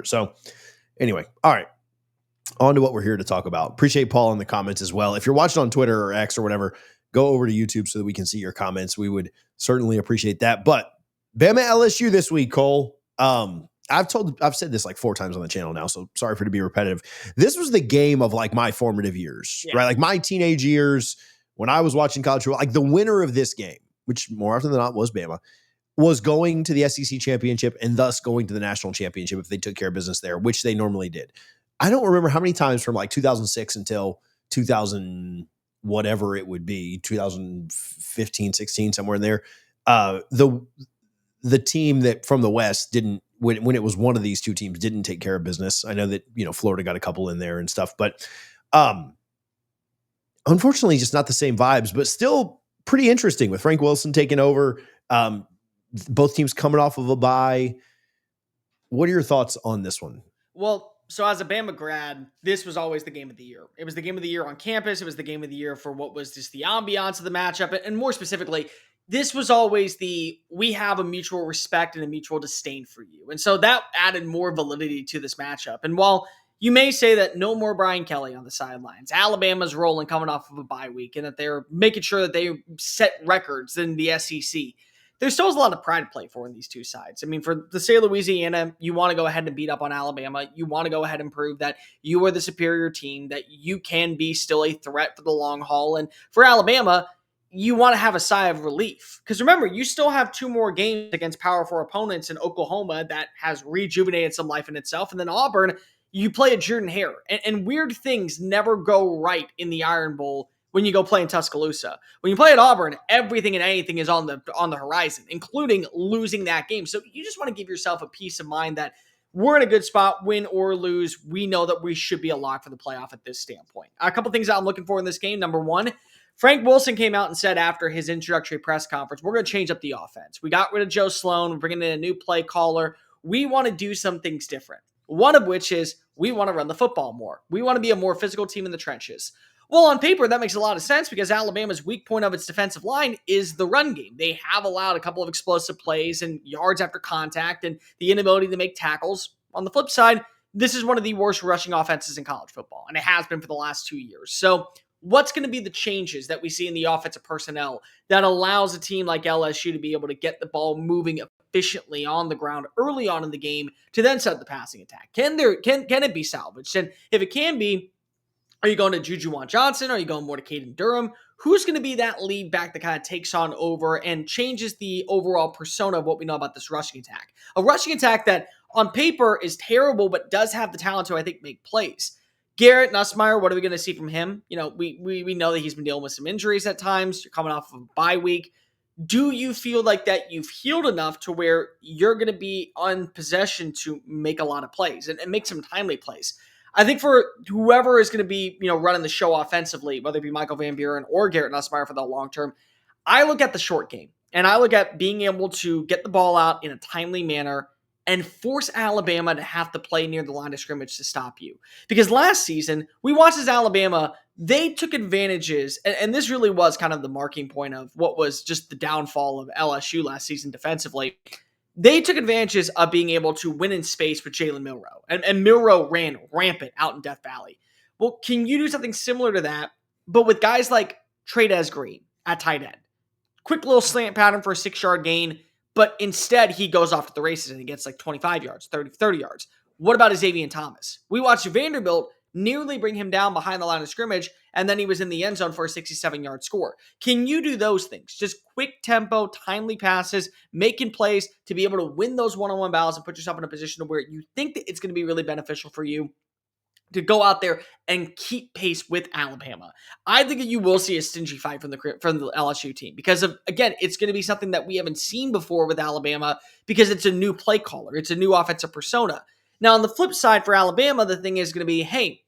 So anyway, all right. On to what we're here to talk about. Appreciate Paul in the comments as well. If you're watching on Twitter or X or whatever, go over to YouTube so that we can see your comments. We would certainly appreciate that. But Bama LSU this week, Cole. I've said this like 4 times on the channel now, so sorry for to be repetitive. This was the game of like my formative years, right? Like my teenage years when I was watching college football. Like the winner of this game, which more often than not was Bama, was going to the SEC championship and thus going to the national championship if they took care of business there, which they normally did. I don't remember how many times from like 2006 until 2000, whatever it would be, 2015, 16, somewhere in there. The team that from the West didn't, when it was one of these two teams, didn't take care of business. I know that, Florida got a couple in there and stuff, but unfortunately just not the same vibes, but still pretty interesting with Frank Wilson taking over. Both teams coming off of a bye. What are your thoughts on this one? Well, so as a Bama grad, this was always the game of the year. It was the game of the year on campus. It was the game of the year for what was just the ambiance of the matchup. And more specifically, this was always we have a mutual respect and a mutual disdain for you. And so that added more validity to this matchup. And while you may say that no more Brian Kelly on the sidelines, Alabama's rolling coming off of a bye week, and that they're making sure that they set records in the SEC, there still is a lot of pride to play for in these two sides. I mean, for the state of Louisiana, you want to go ahead and beat up on Alabama. You want to go ahead and prove that you are the superior team, that you can be still a threat for the long haul. And for Alabama, you want to have a sigh of relief. Because remember, you still have 2 more games against Power 4 opponents in Oklahoma that has rejuvenated some life in itself. And then Auburn, you play at Jordan-Hare. And weird things never go right in the Iron Bowl when you go play in Tuscaloosa. When you play at Auburn, everything and anything is on the horizon, including losing that game. So you just want to give yourself a peace of mind that we're in a good spot, win or lose. We know that we should be a lock for the playoff at this standpoint. A couple things that I'm looking for in this game. Number one, Frank Wilson came out and said after his introductory press conference, we're going to change up the offense. We got rid of Joe Sloan. We're bringing in a new play caller. We want to do some things different. One of which is we want to run the football more. We want to be a more physical team in the trenches. Well, on paper, that makes a lot of sense because Alabama's weak point of its defensive line is the run game. They have allowed a couple of explosive plays and yards after contact and the inability to make tackles. On the flip side, this is one of the worst rushing offenses in college football, and it has been for the last 2 years. So what's going to be the changes that we see in the offensive personnel that allows a team like LSU to be able to get the ball moving efficiently on the ground early on in the game to then set the passing attack? Can it be salvaged? And if it can be, are you going to Jujuwan Johnson? Are you going more to Caden Durham? Who's going to be that lead back that kind of takes on over and changes the overall persona of what we know about this rushing attack? A rushing attack that on paper is terrible, but does have the talent to, I think, make plays. Garrett Nussmeier, what are we going to see from him? We know that he's been dealing with some injuries at times. You're coming off of a bye week. Do you feel like that you've healed enough to where you're going to be on possession to make a lot of plays and make some timely plays? I think for whoever is going to be, running the show offensively, whether it be Michael Van Buren or Garrett Nussmeier for the long term, I look at the short game and I look at being able to get the ball out in a timely manner and force Alabama to have to play near the line of scrimmage to stop you. Because last season, we watched as Alabama, they took advantages, and this really was kind of the marking point of what was just the downfall of LSU last season defensively. They took advantages of being able to win in space with Jalen Milroe. And Milroe ran rampant out in Death Valley. Well, can you do something similar to that, but with guys like Trey'Dez Green at tight end? Quick little slant pattern for a 6-yard gain, but instead he goes off to the races and he gets like 25 yards, 30 yards. What about Xavier Thomas? We watched Vanderbilt nearly bring him down behind the line of scrimmage, and then he was in the end zone for a 67-yard score. Can you do those things? Just quick tempo, timely passes, making plays to be able to win those one-on-one battles and put yourself in a position where you think that it's going to be really beneficial for you to go out there and keep pace with Alabama. I think that you will see a stingy fight from the LSU team because of, again, it's going to be something that we haven't seen before with Alabama because it's a new play caller. It's a new offensive persona. Now, on the flip side for Alabama, the thing is going to be, hey,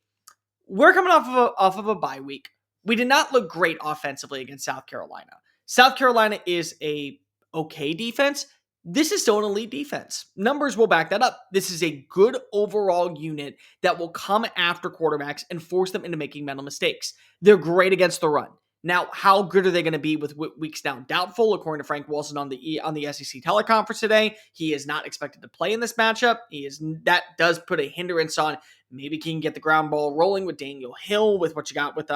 we're coming off of a bye week. We did not look great offensively against South Carolina. South Carolina is a okay defense. This is still an elite defense. Numbers will back that up. This is a good overall unit that will come after quarterbacks and force them into making mental mistakes. They're great against the run. Now, how good are they going to be with weeks now doubtful? According to Frank Wilson on the SEC teleconference today, he is not expected to play in this matchup. That does put a hindrance on maybe he can get the ground ball rolling with Daniel Hill, with what you got with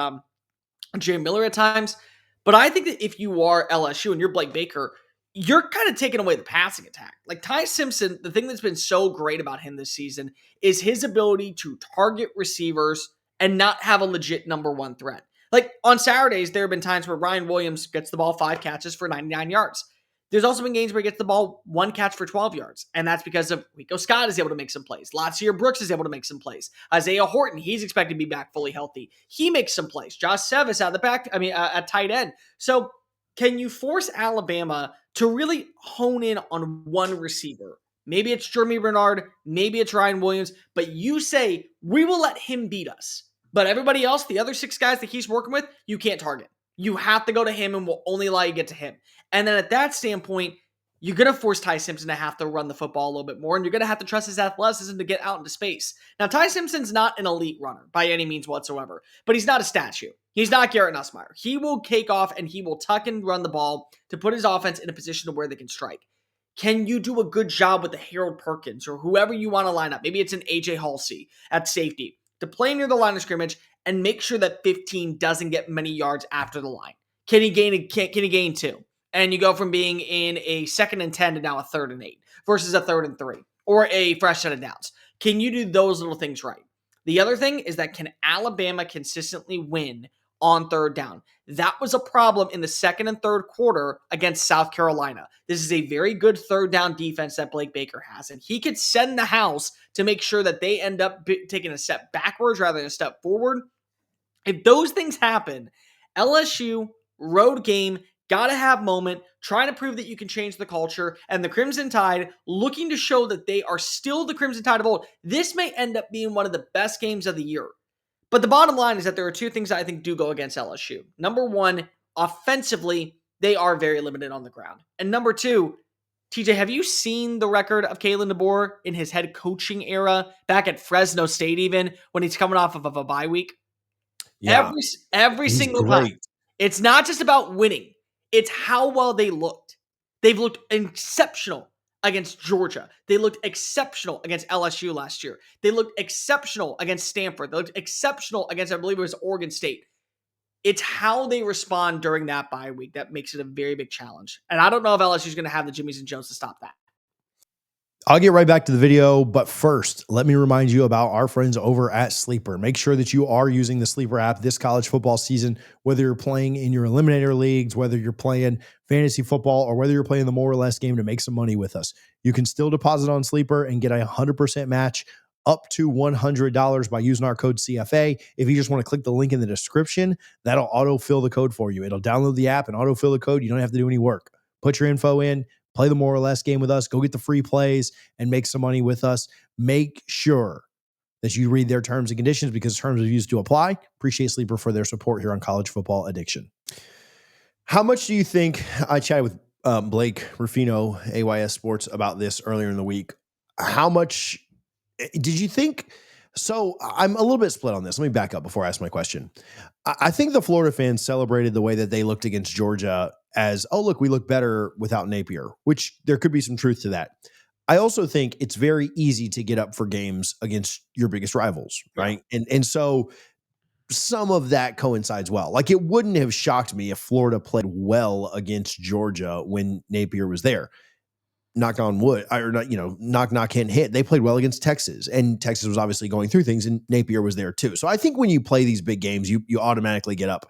Jay Miller at times. But I think that if you are LSU and you're Blake Baker, you're kind of taking away the passing attack. Like Ty Simpson, the thing that's been so great about him this season is his ability to target receivers and not have a legit number one threat. Like on Saturdays, there have been times where Ryan Williams gets the ball 5 catches for 99 yards. There's also been games where he gets the ball 1 catch for 12 yards. And that's because of Rico Scott is able to make some plays. Latsier Brooks is able to make some plays. Isaiah Horton, he's expected to be back fully healthy. He makes some plays. Josh Sevis out of the back, at tight end. So can you force Alabama to really hone in on one receiver? Maybe it's Jeremy Bernard, maybe it's Ryan Williams, but you say, we will let him beat us. But everybody else, the other 6 guys that he's working with, you can't target. You have to go to him and we'll only allow you to get to him. And then at that standpoint, you're going to force Ty Simpson to have to run the football a little bit more, and you're going to have to trust his athleticism to get out into space. Now, Ty Simpson's not an elite runner by any means whatsoever, but he's not a statue. He's not Garrett Nussmeier. He will take off and he will tuck and run the ball to put his offense in a position to where they can strike. Can you do a good job with the Harold Perkins or whoever you want to line up? Maybe it's an AJ Halsey at safety to play near the line of scrimmage and make sure that 15 doesn't get many yards after the line. Can he gain 2? And you go from being in a 2nd and 10 to now a 3rd and 8 versus a 3rd and 3 or a fresh set of downs. Can you do those little things right? The other thing is that can Alabama consistently win on 3rd down? That was a problem in the 2nd and 3rd quarter against South Carolina. This is a very good 3rd down defense that Blake Baker has, and he could send the house to make sure that they end up taking a step backwards rather than a step forward. If those things happen, LSU, road game, gotta have moment, trying to prove that you can change the culture, and the Crimson Tide looking to show that they are still the Crimson Tide of old. This may end up being one of the best games of the year. But the bottom line is that there are 2 things that I think do go against LSU. Number 1, offensively, they are very limited on the ground. And number 2, TJ, have you seen the record of Kalen DeBoer in his head coaching era back at Fresno State, even when he's coming off of a bye week? Yeah, Every he's single great. time. It's not just about winning. It's how well they looked. They've looked exceptional against Georgia. They looked exceptional against LSU last year. They looked exceptional against Stanford. They looked exceptional against, I believe it was Oregon State. It's how they respond during that bye week that makes it a very big challenge. And I don't know if LSU is going to have the Jimmies and Jones to stop that. I'll get right back to the video, but first, let me remind you about our friends over at Sleeper. Make sure that you are using the Sleeper app this college football season, whether you're playing in your eliminator leagues, whether you're playing fantasy football, or whether you're playing the more or less game to make some money with us. You can still deposit on Sleeper and get a 100% match up to $100 by using our code CFA. If you just want to click the link in the description, that'll autofill the code for you. It'll download the app and autofill the code. You don't have to do any work. Put your info in. Play the more or less game with us. Go get the free plays and make some money with us. Make sure that you read their terms and conditions because terms of use do apply. Appreciate Sleeper for their support here on College Football Addiction. How much do you think, I chatted with Blake Ruffino, AYS Sports, about this earlier in the week. How much did you think? So I'm a little bit split on this. Let me back up before I ask my question. I think the Florida fans celebrated the way that they looked against Georgia as, oh, look, we look better without Napier, which there could be some truth to that. I also think it's very easy to get up for games against your biggest rivals, right? And so some of that coincides well. Like it wouldn't have shocked me if Florida played well against Georgia when Napier was there. Knock on wood, or not, knock can't hit. They played well against Texas, and Texas was obviously going through things, and Napier was there too. So I think when you play these big games, you automatically get up.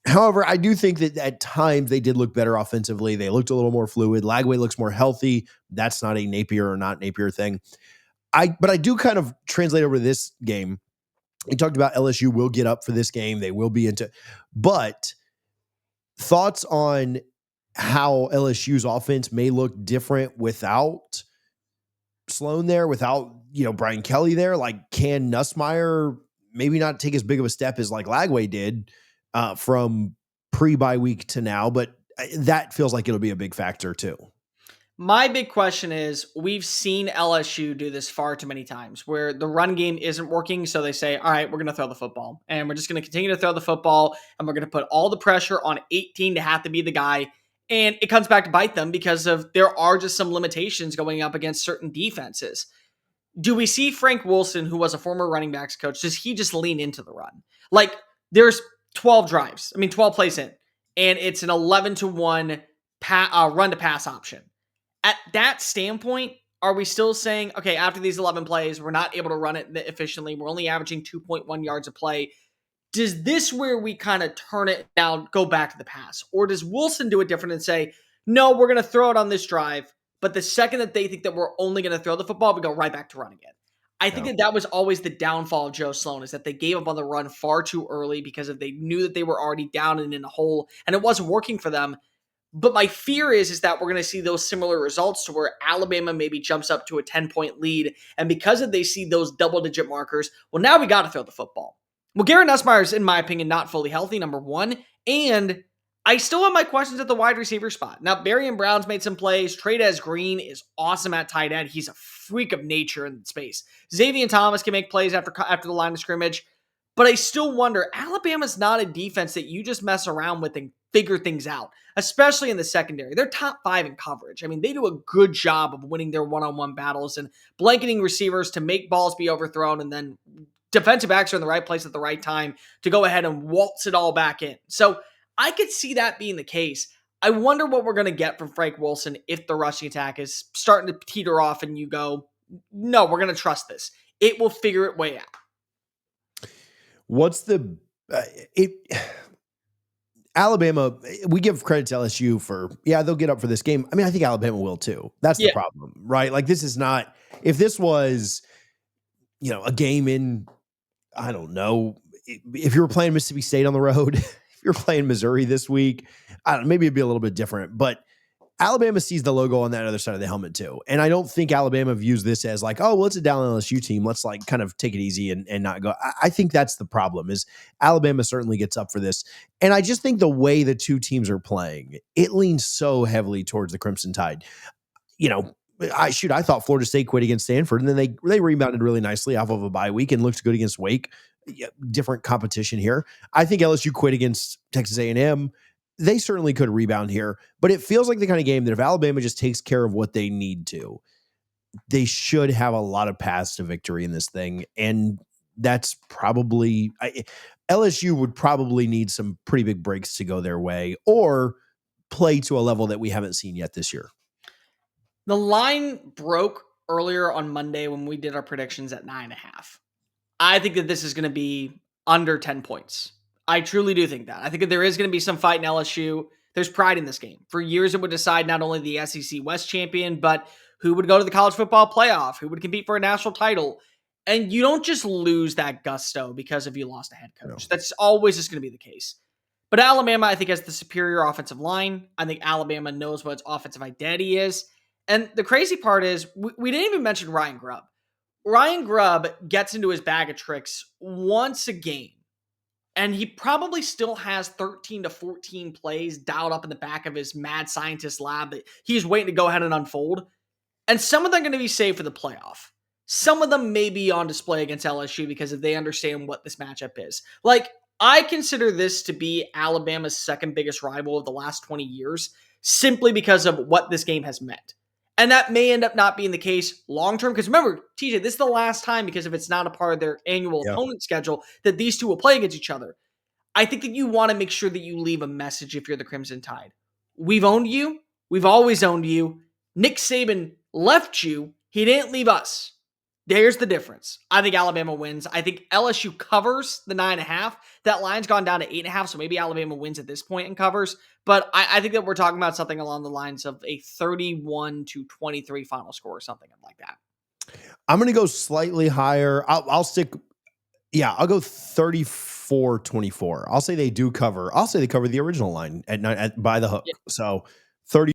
However, I do think that at times they did look better offensively. They looked a little more fluid. Lagway looks more healthy. That's not a Napier or not Napier thing. But I do kind of translate over this game. We talked about LSU will get up for this game. They will be into, but thoughts on how LSU's offense may look different without Sloan there, without, Brian Kelly there. Like, can Nussmeier maybe not take as big of a step as like Lagway did from pre-bye week to now, but that feels like it'll be a big factor too. My big question is we've seen LSU do this far too many times where the run game isn't working. So they say, all right, we're going to throw the football and we're just going to continue to throw the football and we're going to put all the pressure on 18 to have to be the guy. And it comes back to bite them because of there are just some limitations going up against certain defenses. Do we see Frank Wilson, who was a former running backs coach, does he just lean into the run? Like there's 12 drives, 12 plays in, and it's an 11-1 run to pass option. At that standpoint, are we still saying, okay, after these 11 plays, we're not able to run it efficiently. We're only averaging 2.1 yards a play. Does this where we kind of turn it down, go back to the pass? Or does Wilson do it different and say, no, we're going to throw it on this drive, but the second that they think that we're only going to throw the football, we go right back to run again? I think that was always the downfall of Joe Sloan, is that they gave up on the run far too early because they knew that they were already down and in a hole, and it wasn't working for them. But my fear is that we're going to see those similar results to where Alabama maybe jumps up to a 10-point lead. And because of they see those double-digit markers, well, now we got to throw the football. Well, Garrett Nussmeier is, in my opinion, not fully healthy, number one. And I still have my questions at the wide receiver spot. Now, Barian Brown's made some plays. Trey'Dez Green is awesome at tight end. He's a freak of nature in space. Xavier Thomas can make plays after the line of scrimmage. But I still wonder, Alabama's not a defense that you just mess around with and figure things out, especially in the secondary. They're top 5 in coverage. They do a good job of winning their one-on-one battles and blanketing receivers to make balls be overthrown, and then defensive backs are in the right place at the right time to go ahead and waltz it all back in. So I could see that being the case. I wonder what we're going to get from Frank Wilson if the rushing attack is starting to teeter off and you go, no, we're going to trust this. It will figure its way out. What's the Alabama? We give credit to LSU for, they'll get up for this game. I think Alabama will too. That's the problem, right? Like, this is not, if this was, a game in, I don't know, if you were playing Mississippi State on the road, if you're playing Missouri this week, I don't know, maybe it'd be a little bit different, but Alabama sees the logo on that other side of the helmet too. And I don't think Alabama views this as like, oh, well, it's a down LSU team. Let's like kind of take it easy and not go. I think that's the problem, is Alabama certainly gets up for this. And I just think the way the two teams are playing, it leans so heavily towards the Crimson Tide. I thought Florida State quit against Stanford, and then they rebounded really nicely off of a bye week and looked good against Wake. Different competition here. I think LSU quit against Texas A&M. They certainly could rebound here, but it feels like the kind of game that if Alabama just takes care of what they need to, they should have a lot of paths to victory in this thing. And that's probably LSU would probably need some pretty big breaks to go their way or play to a level that we haven't seen yet this year. The line broke earlier on Monday when we did our predictions at 9.5. I think that this is going to be under 10 points. I truly do think that. I think that there is going to be some fight in LSU. There's pride in this game. For years, it would decide not only the SEC West champion, but who would go to the college football playoff, who would compete for a national title. And you don't just lose that gusto because of you lost a head coach. No. That's always just going to be the case. But Alabama, I think, has the superior offensive line. I think Alabama knows what its offensive identity is. And the crazy part is we didn't even mention Ryan Grubb. Ryan Grubb gets into his bag of tricks once a game. And he probably still has 13 to 14 plays dialed up in the back of his mad scientist lab that he's waiting to go ahead and unfold. And some of them are going to be saved for the playoff. Some of them may be on display against LSU because if they understand what this matchup is. Like, I consider this to be Alabama's second biggest rival of the last 20 years, simply because of what this game has meant. And that may end up not being the case long-term. Because remember, TJ, this is the last time, because if it's not a part of their annual opponent schedule, that these two will play against each other. I think that you want to make sure that you leave a message if you're the Crimson Tide. We've owned you. We've always owned you. Nick Saban left you. He didn't leave us. There's the difference. I think Alabama wins. I think LSU covers the 9.5. That line's gone down to 8.5, so maybe Alabama wins at this point and covers. But I think that we're talking about something along the lines of a 31-23 final score or something like that. I'm going to go slightly higher. I'll stick. Yeah, I'll go 34-24. I'll say they do cover. I'll say they cover the original line by the hook. Yeah. So 30.